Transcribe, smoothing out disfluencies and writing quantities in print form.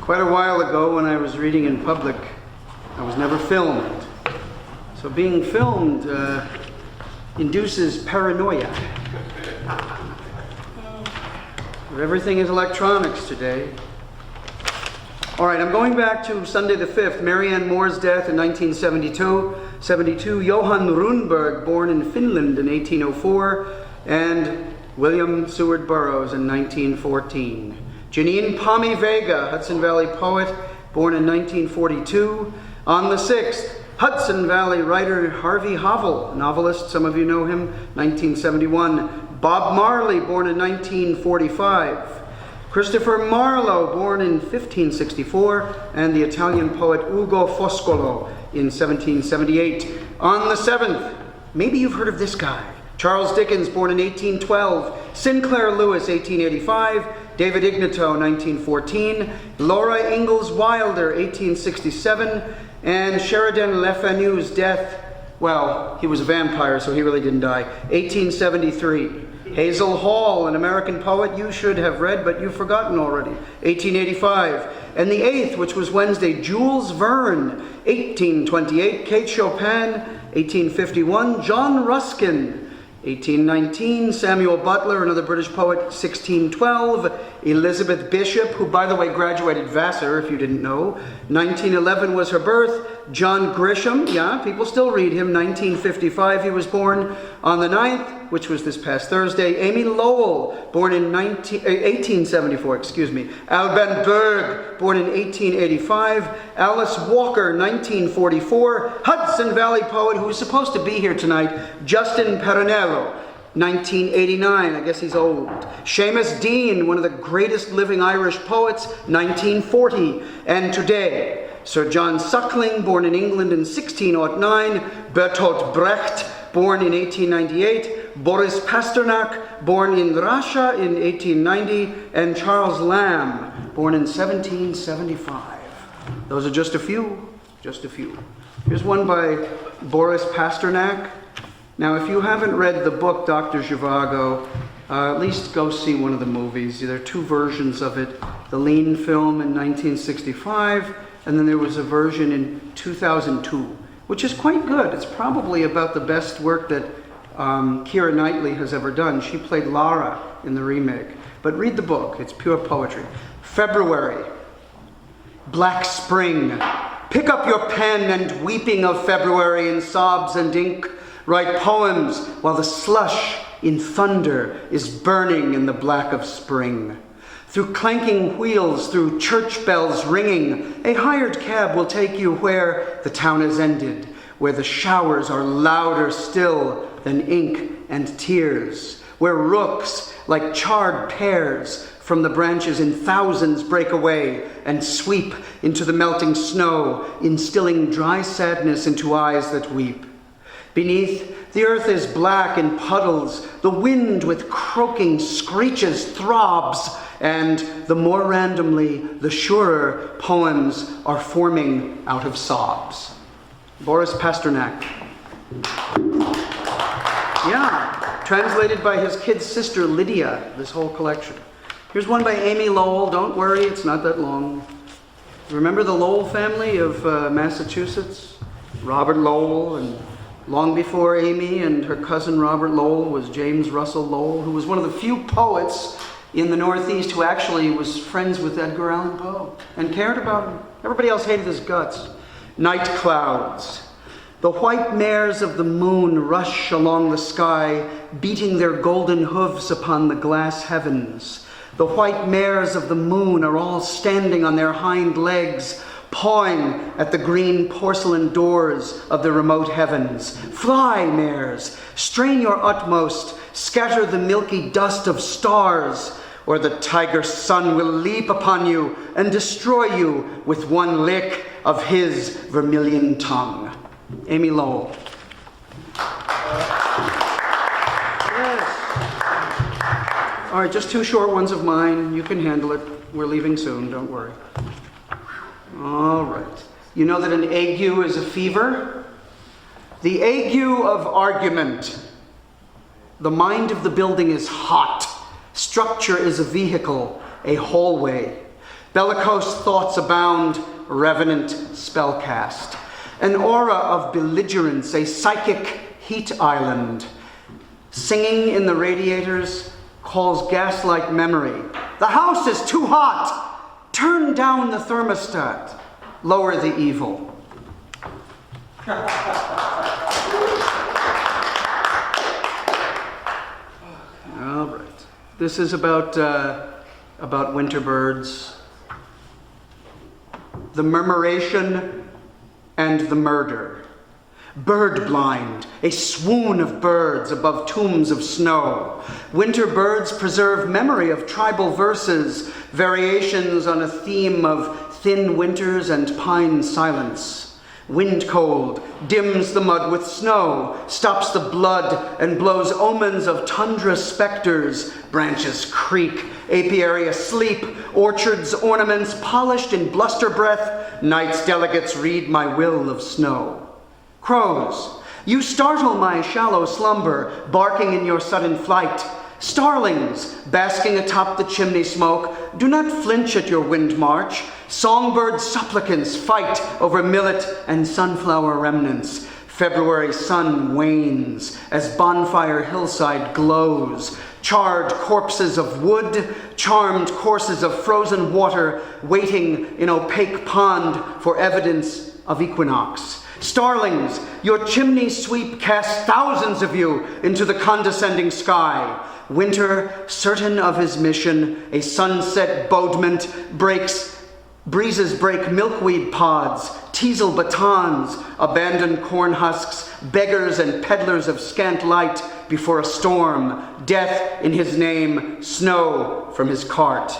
Quite a while ago when I was reading in public, I was never filmed. So being filmed induces paranoia. Everything is electronics today. All right, I'm going back to Sunday the 5th, Marianne Moore's death in 1972, Johan Runberg, born in Finland in 1804, and William Seward Burroughs in 1914. Janine Pommy Vega, Hudson Valley poet, born in 1942. On the 6th, Hudson Valley writer Harvey Havel, novelist, some of you know him, 1971. Bob Marley, born in 1945. Christopher Marlowe, born in 1564, and the Italian poet Ugo Foscolo in 1778. On the 7th, maybe you've heard of this guy, Charles Dickens, born in 1812, Sinclair Lewis, 1885, David Ignatow, 1914, Laura Ingalls Wilder, 1867, and Sheridan Le Fanu's death, well, he was a vampire, so he really didn't die, 1873. Hazel Hall, an American poet you should have read, but you've forgotten already, 1885. And the 8th, which was Wednesday, Jules Verne, 1828. Kate Chopin, 1851. John Ruskin, 1819. Samuel Butler, another British poet, 1612. Elizabeth Bishop, who, by the way, graduated Vassar, if you didn't know. 1911 was her birth. John Grisham, yeah, people still read him. 1955 he was born. On the 9th, which was this past Thursday, Amy Lowell, born in 1874, Alban Berg, born in 1885. Alice Walker, 1944. Hudson Valley poet, who was supposed to be here tonight, Justin Peronello, 1989, I guess he's old. Seamus Dean, one of the greatest living Irish poets, 1940. And today, Sir John Suckling, born in England in 1609. Bertolt Brecht, born in 1898. Boris Pasternak, born in Russia in 1890. And Charles Lamb, born in 1775. Those are just a few, Here's one by Boris Pasternak. Now, if you haven't read the book, Dr. Zhivago, at least go see one of the movies. There are two versions of it. The Lean film in 1965, and then there was a version in 2002, which is quite good. It's probably about the best work that Keira Knightley has ever done. She played Lara in the remake. But read the book. It's pure poetry. February. Black spring. Pick up your pen and weeping of February in sobs and ink. Write poems while the slush in thunder is burning in the black of spring. Through clanking wheels, through church bells ringing, a hired cab will take you where the town has ended, where the showers are louder still than ink and tears, where rooks, like charred pears, from the branches in thousands break away and sweep into the melting snow, instilling dry sadness into eyes that weep. Beneath, the earth is black in puddles, the wind with croaking screeches throbs, and the more randomly, the surer poems are forming out of sobs. Boris Pasternak. Yeah, translated by his kid's sister Lydia, this whole collection. Here's one by Amy Lowell. Don't worry, it's not that long. Remember the Lowell family of Massachusetts? Robert Lowell, and long before Amy and her cousin Robert Lowell was James Russell Lowell, who was one of the few poets in the Northeast who actually was friends with Edgar Allan Poe and cared about him. Everybody else hated his guts. Night clouds. The white mares of the moon rush along the sky, beating their golden hooves upon the glass heavens. The white mares of the moon are all standing on their hind legs, pawing at the green porcelain doors of the remote heavens. Fly, mares, strain your utmost, scatter the milky dust of stars, or the tiger sun will leap upon you and destroy you with one lick of his vermilion tongue. Amy Lowell. Yes. All right, just two short ones of mine. You can handle it. We're leaving soon, don't worry. All right. You know that an ague is a fever? The ague of argument. The mind of the building is hot. Structure is a vehicle, a hallway. Bellicose thoughts abound, revenant spellcast. An aura of belligerence, a psychic heat island. Singing in the radiators calls Gaslight Memory. The house is too hot. Turn down the thermostat. Lower the evil. All right. This is about winter birds. The murmuration and the murder. Bird blind, a swoon of birds above tombs of snow. Winter birds preserve memory of tribal verses, variations on a theme of thin winters and pine silence. Wind cold dims the mud with snow, stops the blood, and blows omens of tundra specters. Branches creak, apiary asleep, orchards ornaments polished in bluster breath. Night's delegates read my will of snow. Crows, you startle my shallow slumber, barking in your sudden flight. Starlings, basking atop the chimney smoke, do not flinch at your wind march. Songbird supplicants fight over millet and sunflower remnants. February sun wanes as bonfire hillside glows. Charred corpses of wood, charmed courses of frozen water, waiting in opaque pond for evidence of equinox. Starlings, your chimney sweep casts thousands of you into the condescending sky. Winter, certain of his mission, a sunset bodement, breezes break milkweed pods, teasel batons, abandoned corn husks, beggars and peddlers of scant light before a storm, death in his name, snow from his cart.